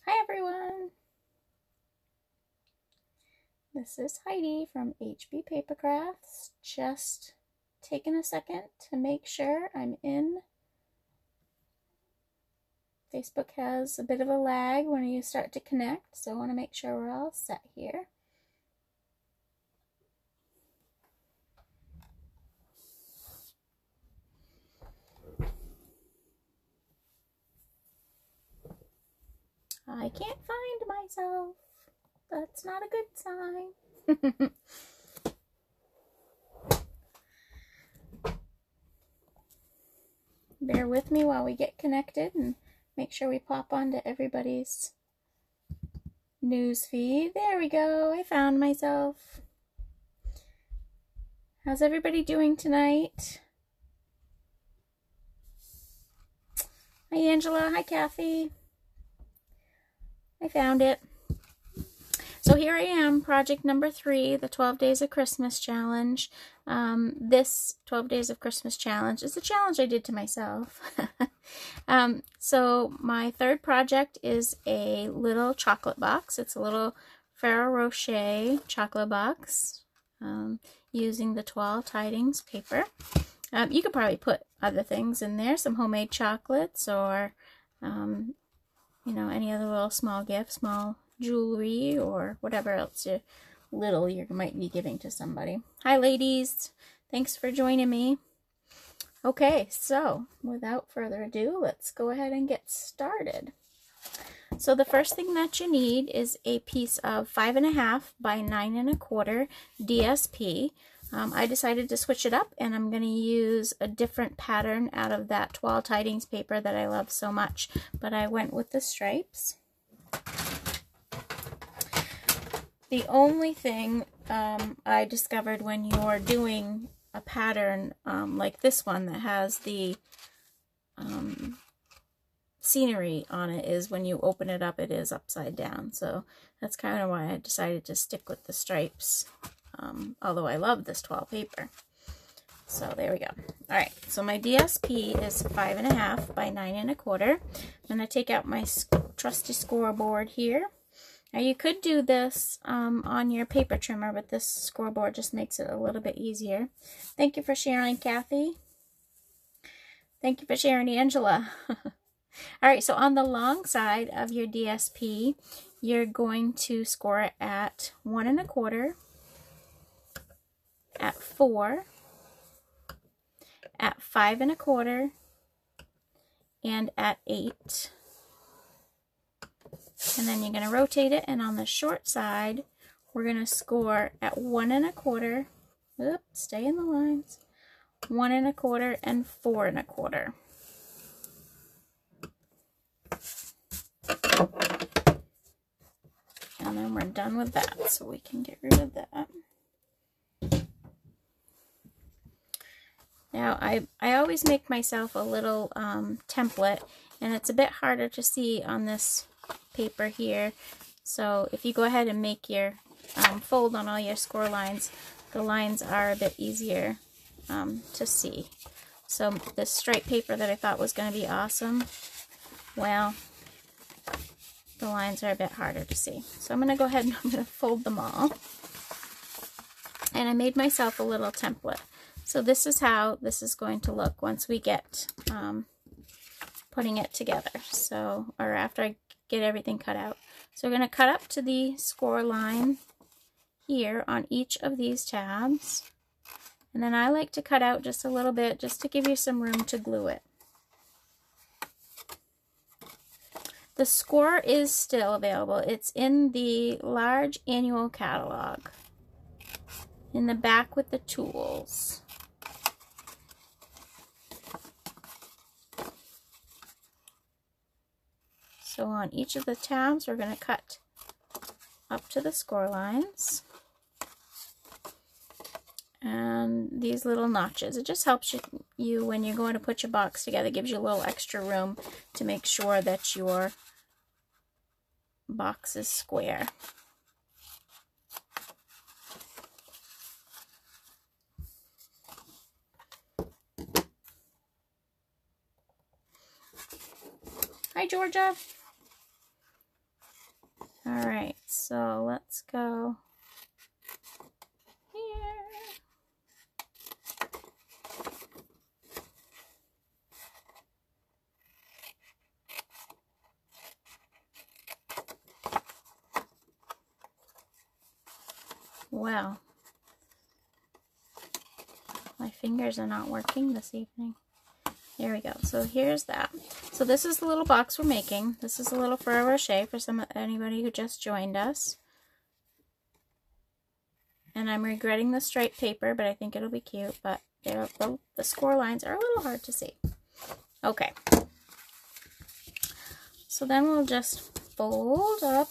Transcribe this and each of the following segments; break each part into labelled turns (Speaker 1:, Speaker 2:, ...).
Speaker 1: Hi everyone! This is Heidi from HB Paper Crafts. Just taking a second to make sure I'm in. Facebook has a bit of a lag when you start to connect, so I want to make sure we're all set here. I can't find myself. That's not a good sign. Bear with me while we get connected and make sure we pop onto everybody's news feed. There we go. I found myself. How's everybody doing tonight? Hi Angela. Hi Kathy. I found it. So here I am, project number 3, the 12 Days of Christmas Challenge. This 12 Days of Christmas Challenge is a challenge I did to myself. So my third project is a little chocolate box. It's a little Ferrero Rocher chocolate box using the 12 Tidings paper. You could probably put other things in there, some homemade chocolates or you know, any other little small gifts, small jewelry, or whatever else you might be giving to somebody. Hi ladies, thanks for joining me. Okay, so without further ado, let's go ahead and get started. So the first thing that you need is a piece of 5.5 by 9.25 DSP. I decided to switch it up, and I'm going to use a different pattern out of that 12 Tidings paper that I love so much, but I went with the stripes. The only thing I discovered when you're doing a pattern like this one that has the scenery on it is when you open it up, it is upside down. So that's kind of why I decided to stick with the stripes. Although I love this 12 paper. So there we go. Alright, so my DSP is 5.5 by 9.25. I'm going to take out my trusty scoreboard here. Now you could do this on your paper trimmer, but this scoreboard just makes it a little bit easier. Thank you for sharing, Kathy. Thank you for sharing, Angela. Alright, so on the long side of your DSP, you're going to score it at 1.25, at 4, at 5.25, and at 8. And then you're going to rotate it, and on the short side, we're going to score at 1.25. Oops, stay in the lines. 1.25 and 4.25. And then we're done with that, so we can get rid of that. Now, I always make myself a little template, and it's a bit harder to see on this paper here. So if you go ahead and make your fold on all your score lines, the lines are a bit easier to see. So this stripe paper that I thought was going to be awesome, well, the lines are a bit harder to see. So I'm going to go ahead and I'm going to fold them all. And I made myself a little template. So this is how this is going to look once we get putting it together. So, or after I get everything cut out. So we're going to cut up to the score line here on each of these tabs. And then I like to cut out just a little bit just to give you some room to glue it. The score is still available. It's in the large annual catalog in the back with the tools. So on each of the tabs, we're going to cut up to the score lines. And these little notches, it just helps you when you're going to put your box together, gives you a little extra room to make sure that your box is square. Hi, Georgia. Alright, so let's go here. Well, my fingers are not working this evening. There we go. So here's that. So this is the little box we're making. This is a little Ferrero Rocher for anybody who just joined us. And I'm regretting the striped paper, but I think it'll be cute. But the score lines are a little hard to see. Okay. So then we'll just fold up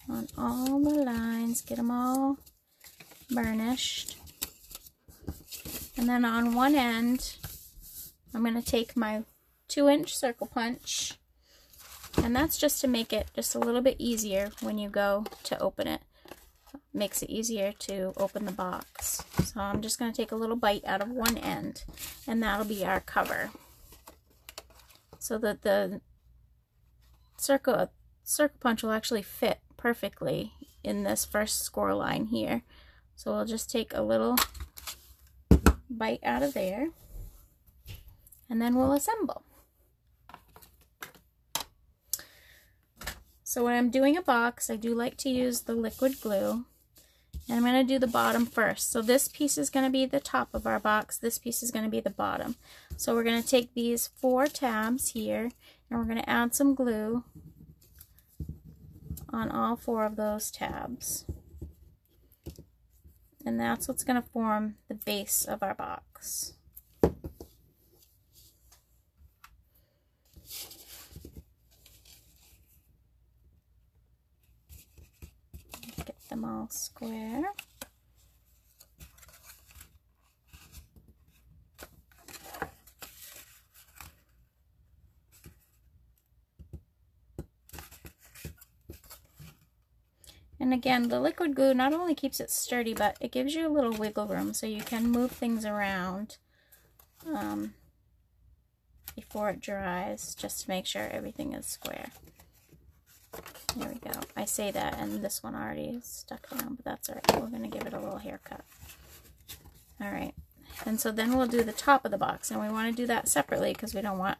Speaker 1: on all the lines, get them all burnished. And then on one end, I'm going to take my 2-inch circle punch, and that's just to make it just a little bit easier when you go to open it. Makes it easier to open the box. So I'm just going to take a little bite out of one end, and that'll be our cover. So that the circle punch will actually fit perfectly in this first score line here. So we'll just take a little bite out of there, and then we'll assemble. So when I'm doing a box, I do like to use the liquid glue, and I'm going to do the bottom first. So this piece is going to be the top of our box, this piece is going to be the bottom. So we're going to take these 4 tabs here, and we're going to add some glue on all 4 of those tabs. And that's what's going to form the base of our box. Get them all square. And again, the liquid glue not only keeps it sturdy, but it gives you a little wiggle room so you can move things around before it dries, just to make sure everything is square. There we go. I say that, and this one already is stuck down, but that's alright. We're going to give it a little haircut. Alright, and so then we'll do the top of the box, and we want to do that separately because we don't want,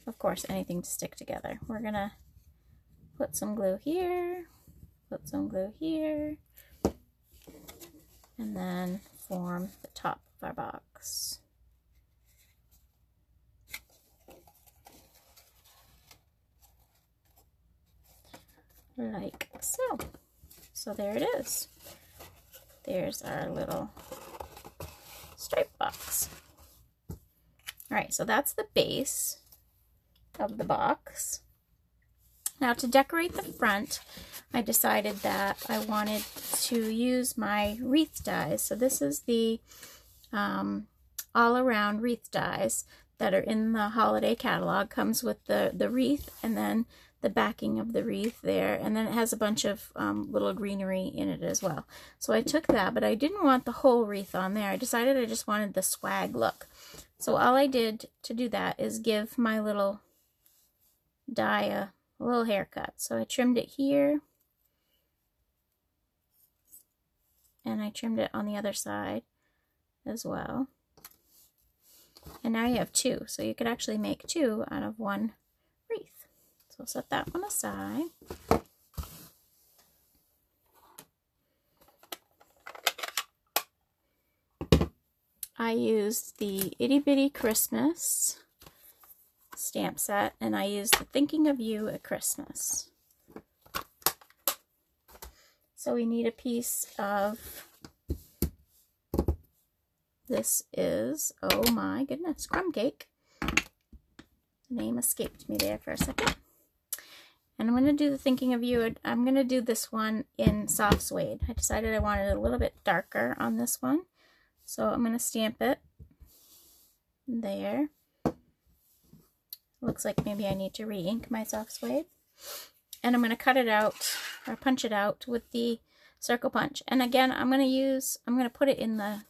Speaker 1: of course, anything to stick together. We're going to put some glue here. Put some glue here, and then form the top of our box. Like so. So there it is. There's our little stripe box. Alright, so that's the base of the box. Now to decorate the front, I decided that I wanted to use my wreath dies. So this is the all-around wreath dies that are in the holiday catalog. Comes with the wreath and then the backing of the wreath there, and then it has a bunch of little greenery in it as well. So I took that, but I didn't want the whole wreath on there. I decided I just wanted the swag look. So all I did to do that is give my little die a little haircut. So I trimmed it here, and I trimmed it on the other side as well. And now you have 2, so you could actually make 2 out of 1 wreath. So we'll set that one aside. I used the Itty Bitty Christmas stamp set, and I used the Thinking of You at Christmas. So we need a piece of, this is, oh my goodness, crumb cake. The name escaped me there for a second. And I'm going to do the Thinking of You. I'm going to do this one in soft suede. I decided I wanted a little bit darker on this one. So I'm going to stamp it there. Looks like maybe I need to re-ink my soft suede. And I'm going to cut it out, or punch it out with the circle punch. And again, I'm going to put it in the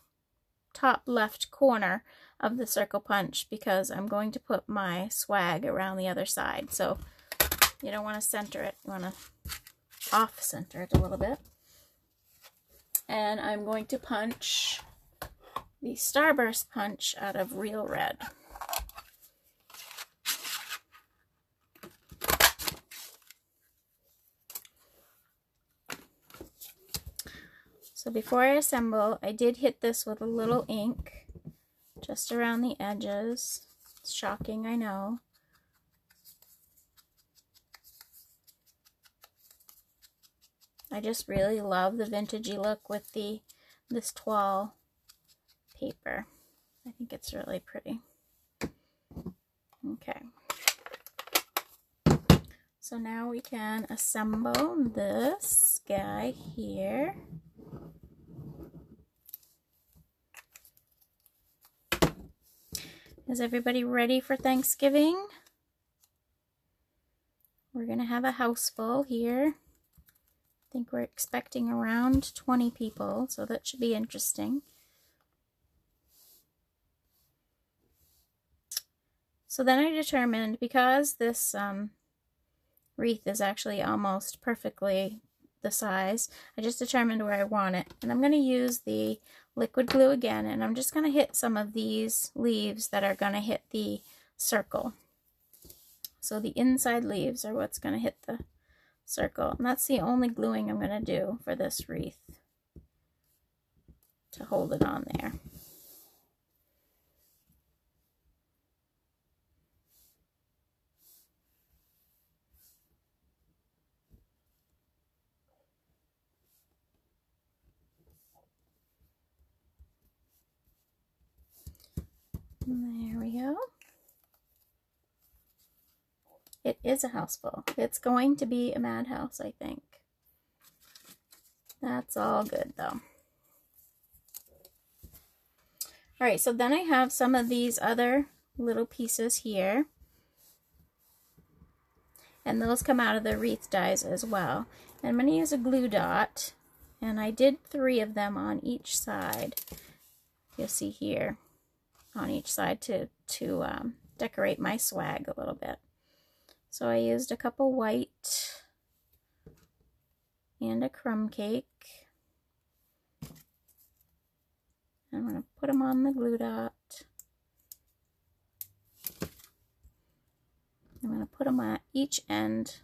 Speaker 1: top left corner of the circle punch because I'm going to put my swag around the other side. So you don't want to center it, you want to off center it a little bit. And I'm going to punch the Starburst punch out of Real Red. So before I assemble, I did hit this with a little ink just around the edges. It's shocking, I know. I just really love the vintagey look with this toile paper. I think it's really pretty. Okay. So now we can assemble this guy here. Is everybody ready for Thanksgiving? We're going to have a house full here. I think we're expecting around 20 people, so that should be interesting. So then I determined, because this wreath is actually almost perfectly the size, I just determined where I want it. And I'm going to use the liquid glue again, and I'm just going to hit some of these leaves that are going to hit the circle. So the inside leaves are what's going to hit the circle. And that's the only gluing I'm going to do for this wreath to hold it on there. There we go. It is a house full. It's going to be a madhouse, I think. That's all good, though. Alright, so then I have some of these other little pieces here. And those come out of the wreath dies as well. And I'm going to use a glue dot. And I did 3 of them on each side. You'll see here. On each side to decorate my swag a little bit. So I used a couple white and a crumb cake. I'm going to put them on the glue dot. I'm going to put them at each end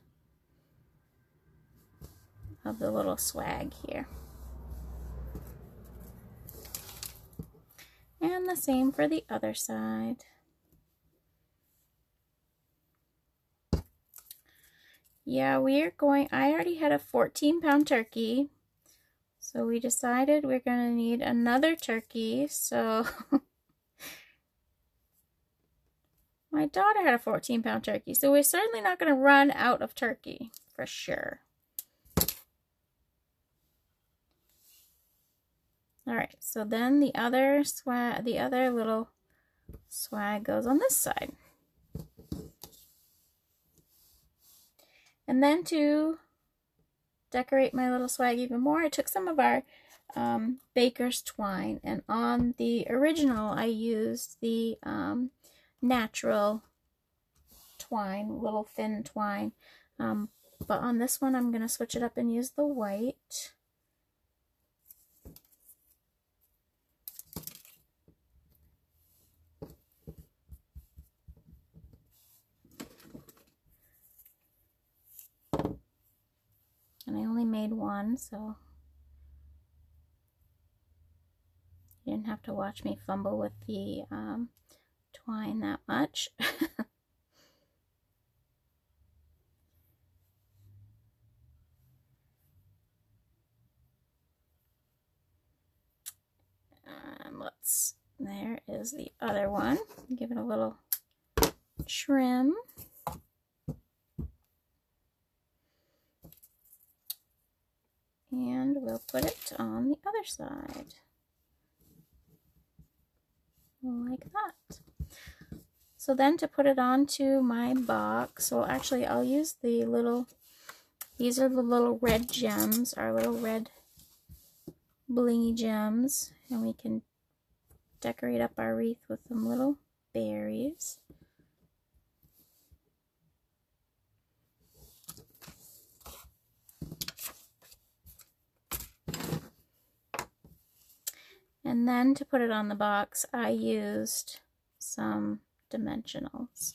Speaker 1: of the little swag here. And the same for the other side. Yeah, I already had a 14-pound turkey, so we decided we're going to need another turkey, so my daughter had a 14-pound turkey, so we're certainly not going to run out of turkey, for sure. Alright, so then the other little swag goes on this side. And then to decorate my little swag even more, I took some of our baker's twine, and on the original I used the natural twine, little thin twine, but on this one I'm going to switch it up and use the white. And I only made one, so you didn't have to watch me fumble with the twine that much. And there is the other one. Give it a little trim. And we'll put it on the other side. Like that. So then to put it onto my box, well actually I'll use the little, these are the little red gems, our little red blingy gems, and we can decorate up our wreath with some little berries. And then to put it on the box, I used some dimensionals.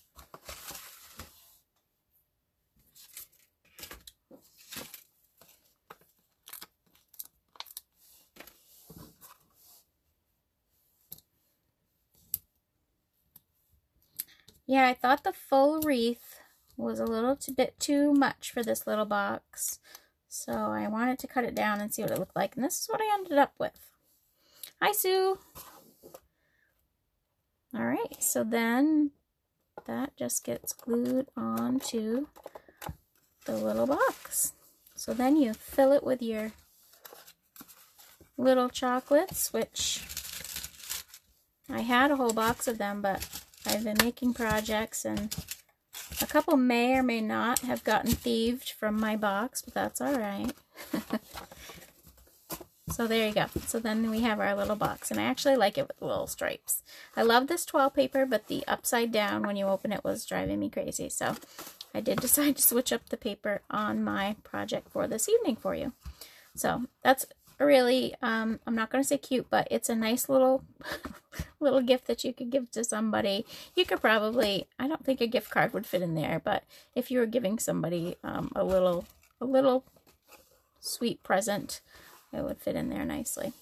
Speaker 1: Yeah, I thought the full wreath was a little bit too much for this little box. So I wanted to cut it down and see what it looked like. And this is what I ended up with. Hi, Sue. All right, so then that just gets glued onto the little box. So then you fill it with your little chocolates, which I had a whole box of them, but I've been making projects and a couple may or may not have gotten thieved from my box, but that's all right. So there you go. So then we have our little box, and I actually like it with little stripes. I love this toile paper, but the upside down when you open it was driving me crazy. So I did decide to switch up the paper on my project for this evening for you. So that's a really, I'm not going to say cute, but it's a nice little little gift that you could give to somebody. You could probably, I don't think a gift card would fit in there, but if you were giving somebody a little sweet present, it would fit in there nicely.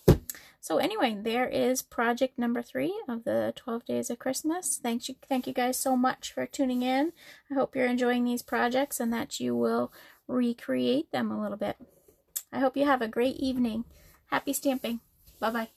Speaker 1: So anyway, there is project number 3 of the 12 Days of Christmas. Thank you guys so much for tuning in. I hope you're enjoying these projects and that you will recreate them a little bit. I hope you have a great evening. Happy stamping. Bye-bye.